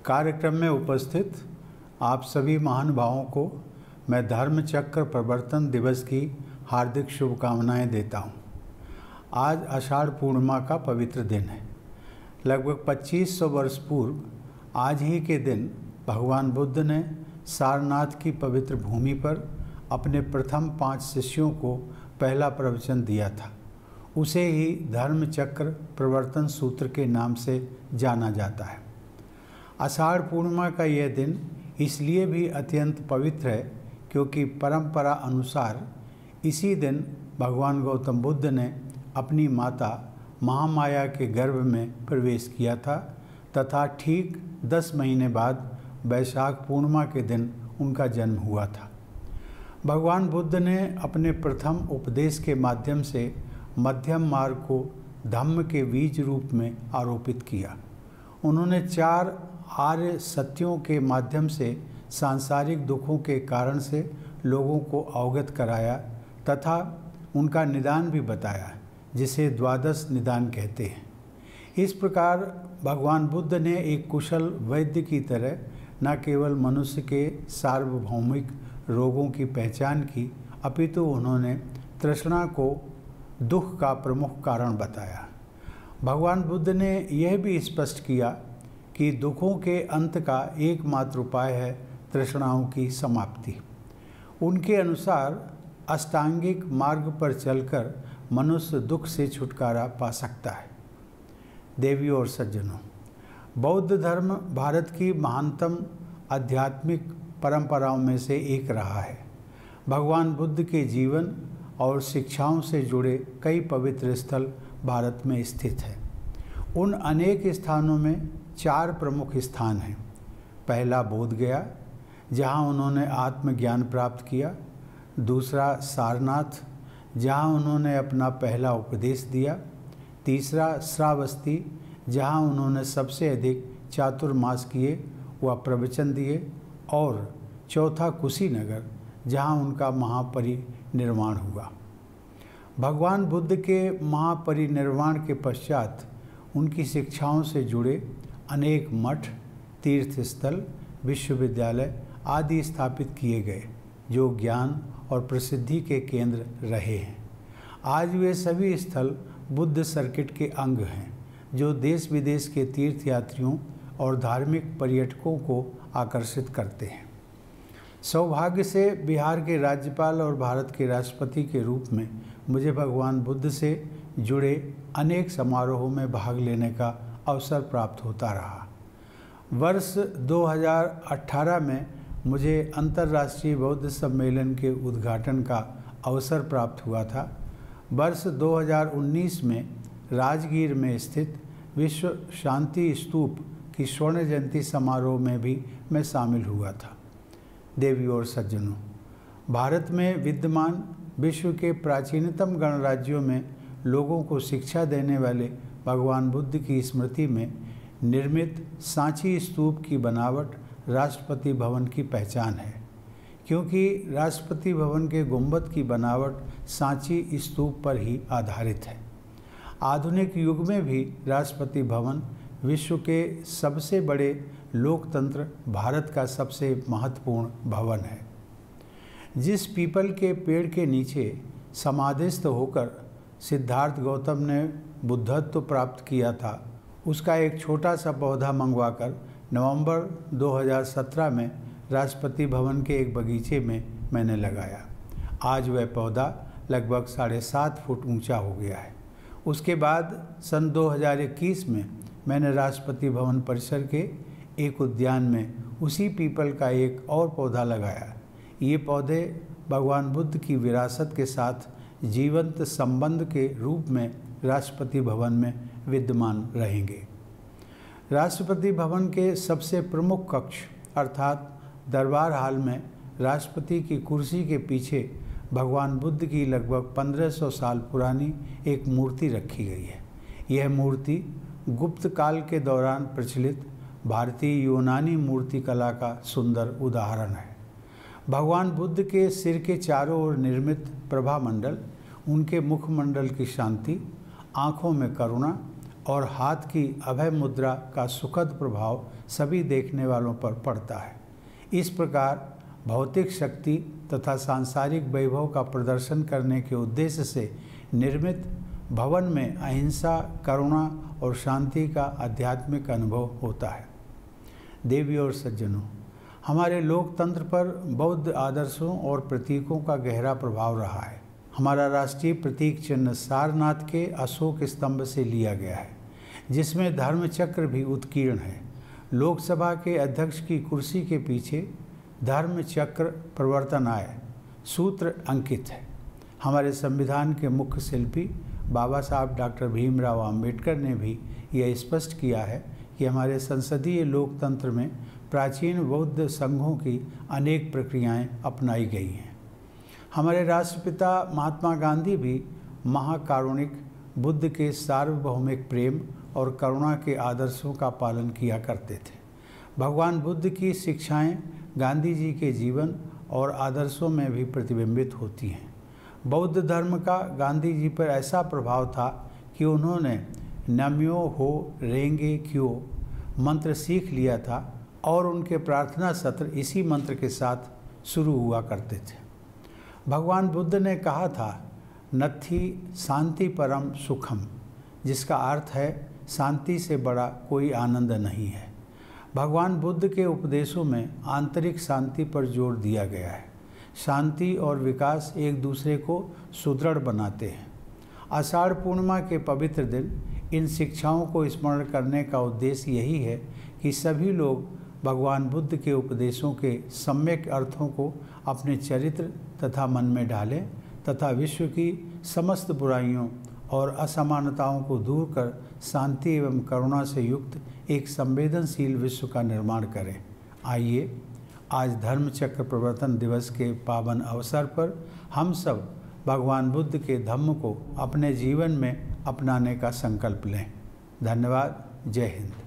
कार्यक्रम में उपस्थित आप सभी महानुभावों को मैं धर्म चक्र प्रवर्तन दिवस की हार्दिक शुभकामनाएं देता हूं। आज आषाढ़ पूर्णिमा का पवित्र दिन है। लगभग 2500 वर्ष पूर्व आज ही के दिन भगवान बुद्ध ने सारनाथ की पवित्र भूमि पर अपने प्रथम 5 शिष्यों को पहला प्रवचन दिया था। उसे ही धर्म चक्र प्रवर्तन सूत्र के नाम से जाना जाता है। आषाढ़ पूर्णिमा का यह दिन इसलिए भी अत्यंत पवित्र है क्योंकि परंपरा अनुसार इसी दिन भगवान गौतम बुद्ध ने अपनी माता महामाया के गर्भ में प्रवेश किया था तथा ठीक 10 महीने बाद वैशाख पूर्णिमा के दिन उनका जन्म हुआ था। भगवान बुद्ध ने अपने प्रथम उपदेश के माध्यम से मध्यम मार्ग को धम्म के बीज रूप में आरोपित किया। उन्होंने 4 आर्य सत्यों के माध्यम से सांसारिक दुखों के कारण से लोगों को अवगत कराया तथा उनका निदान भी बताया, जिसे द्वादश निदान कहते हैं। इस प्रकार भगवान बुद्ध ने एक कुशल वैद्य की तरह न केवल मनुष्य के सार्वभौमिक रोगों की पहचान की, अपितु उन्होंने तृष्णा को दुख का प्रमुख कारण बताया। भगवान बुद्ध ने यह भी स्पष्ट किया कि दुखों के अंत का एकमात्र उपाय है तृष्णाओं की समाप्ति। उनके अनुसार अष्टांगिक मार्ग पर चलकर मनुष्य दुख से छुटकारा पा सकता है। देवियों और सज्जनों, बौद्ध धर्म भारत की महानतम आध्यात्मिक परंपराओं में से एक रहा है। भगवान बुद्ध के जीवन और शिक्षाओं से जुड़े कई पवित्र स्थल भारत में स्थित हैं। उन अनेक स्थानों में 4 प्रमुख स्थान हैं। पहला बोध गया, जहाँ उन्होंने आत्मज्ञान प्राप्त किया। दूसरा सारनाथ, जहाँ उन्होंने अपना पहला उपदेश दिया। तीसरा श्रावस्ती, जहाँ उन्होंने सबसे अधिक चातुर्मास किए व प्रवचन दिए। और चौथा कुशीनगर, जहाँ उनका महापरिनिर्वाण हुआ। भगवान बुद्ध के महापरिनिर्वाण के पश्चात उनकी शिक्षाओं से जुड़े अनेक मठ, तीर्थस्थल, विश्वविद्यालय आदि स्थापित किए गए, जो ज्ञान और प्रसिद्धि के केंद्र रहे हैं। आज वे सभी स्थल बुद्ध सर्किट के अंग हैं, जो देश विदेश के तीर्थयात्रियों और धार्मिक पर्यटकों को आकर्षित करते हैं। सौभाग्य से बिहार के राज्यपाल और भारत के राष्ट्रपति के रूप में मुझे भगवान बुद्ध से जुड़े अनेक समारोहों में भाग लेने का अवसर प्राप्त होता रहा। वर्ष 2018 में मुझे अंतर्राष्ट्रीय बौद्ध सम्मेलन के उद्घाटन का अवसर प्राप्त हुआ था। वर्ष 2019 में राजगीर में स्थित विश्व शांति स्तूप की स्वर्ण जयंती समारोह में भी मैं शामिल हुआ था। देवियों और सज्जनों, भारत में विद्यमान विश्व के प्राचीनतम गणराज्यों में लोगों को शिक्षा देने वाले भगवान बुद्ध की स्मृति में निर्मित सांची स्तूप की बनावट राष्ट्रपति भवन की पहचान है, क्योंकि राष्ट्रपति भवन के गुंबद की बनावट सांची स्तूप पर ही आधारित है। आधुनिक युग में भी राष्ट्रपति भवन विश्व के सबसे बड़े लोकतंत्र भारत का सबसे महत्वपूर्ण भवन है। जिस पीपल के पेड़ के नीचे समाधिस्थ होकर सिद्धार्थ गौतम ने बुद्धत्व प्राप्त किया था, उसका एक छोटा सा पौधा मंगवाकर नवंबर 2017 में राष्ट्रपति भवन के एक बगीचे में मैंने लगाया। आज वह पौधा लगभग 7.5 फुट ऊंचा हो गया है। उसके बाद सन 2021 में मैंने राष्ट्रपति भवन परिसर के एक उद्यान में उसी पीपल का एक और पौधा लगाया। ये पौधे भगवान बुद्ध की विरासत के साथ जीवंत संबंध के रूप में राष्ट्रपति भवन में विद्यमान रहेंगे। राष्ट्रपति भवन के सबसे प्रमुख कक्ष अर्थात दरबार हाल में राष्ट्रपति की कुर्सी के पीछे भगवान बुद्ध की लगभग 1500 साल पुरानी एक मूर्ति रखी गई है। यह मूर्ति गुप्त काल के दौरान प्रचलित भारतीय यूनानी मूर्ति कला का सुंदर उदाहरण है। भगवान बुद्ध के सिर के चारों ओर निर्मित प्रभामंडल, उनके मुखमंडल की शांति, आँखों में करुणा और हाथ की अभय मुद्रा का सुखद प्रभाव सभी देखने वालों पर पड़ता है। इस प्रकार भौतिक शक्ति तथा सांसारिक वैभव का प्रदर्शन करने के उद्देश्य से निर्मित भवन में अहिंसा, करुणा और शांति का आध्यात्मिक अनुभव होता है। देवी और सज्जनों, हमारे लोकतंत्र पर बौद्ध आदर्शों और प्रतीकों का गहरा प्रभाव रहा है। हमारा राष्ट्रीय प्रतीक चिन्ह सारनाथ के अशोक स्तंभ से लिया गया है, जिसमें धर्म चक्र भी उत्कीर्ण है। लोकसभा के अध्यक्ष की कुर्सी के पीछे धर्म चक्र प्रवर्तनाय सूत्र अंकित है। हमारे संविधान के मुख्य शिल्पी बाबा साहब डॉक्टर भीमराव अंबेडकर ने भी यह स्पष्ट किया है कि हमारे संसदीय लोकतंत्र में प्राचीन बौद्ध संघों की अनेक प्रक्रियाएं अपनाई गई हैं। हमारे राष्ट्रपिता महात्मा गांधी भी महाकारुणिक बुद्ध के सार्वभौमिक प्रेम और करुणा के आदर्शों का पालन किया करते थे। भगवान बुद्ध की शिक्षाएं गांधी जी के जीवन और आदर्शों में भी प्रतिबिंबित होती हैं। बौद्ध धर्म का गांधी जी पर ऐसा प्रभाव था कि उन्होंने नम्यो हो रेंगे क्यों मंत्र सीख लिया था और उनके प्रार्थना सत्र इसी मंत्र के साथ शुरू हुआ करते थे। भगवान बुद्ध ने कहा था, नत्थि शांति परम सुखम, जिसका अर्थ है शांति से बड़ा कोई आनंद नहीं है। भगवान बुद्ध के उपदेशों में आंतरिक शांति पर जोर दिया गया है। शांति और विकास एक दूसरे को सुदृढ़ बनाते हैं। आषाढ़ पूर्णिमा के पवित्र दिन इन शिक्षाओं को स्मरण करने का उद्देश्य यही है कि सभी लोग भगवान बुद्ध के उपदेशों के सम्यक अर्थों को अपने चरित्र तथा मन में डालें तथा विश्व की समस्त बुराइयों और असमानताओं को दूर कर शांति एवं करुणा से युक्त एक संवेदनशील विश्व का निर्माण करें। आइए आज धर्म चक्र प्रवर्तन दिवस के पावन अवसर पर हम सब भगवान बुद्ध के धम्म को अपने जीवन में अपनाने का संकल्प लें। धन्यवाद। जय हिंद।